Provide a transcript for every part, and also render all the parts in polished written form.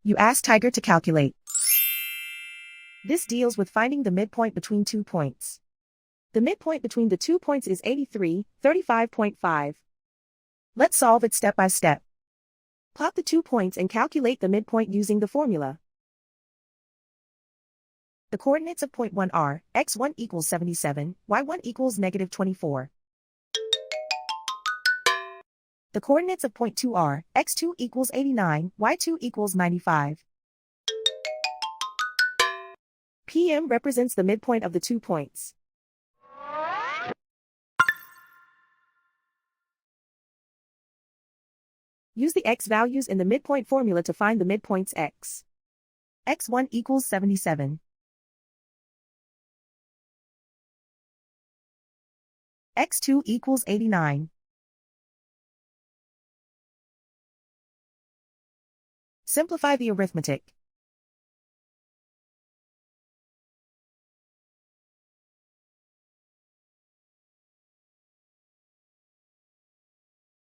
You ask Tiger to calculate. This deals with finding the midpoint between 2 points. The midpoint between the 2 points is 83, 35.5. Let's solve it step by step. Plot the 2 points and calculate the midpoint using the formula. The coordinates of point 1 are, x1 equals 77, y1 equals negative 24. The coordinates of point 2 are, x2 equals 89, y2 equals 95. PM represents the midpoint of the 2 points. Use the x values in the midpoint formula to find the midpoints x. x1 equals 77. x2 equals 89. Simplify the arithmetic.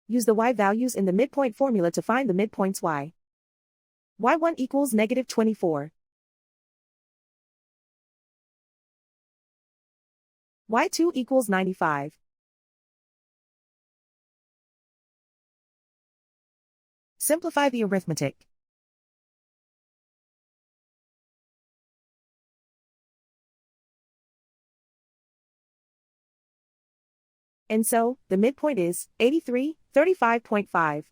Use the y values in the midpoint formula to find the midpoints y. y1 equals negative 24. y2 equals 95. Simplify the arithmetic. And so, the midpoint is 83, 35.5.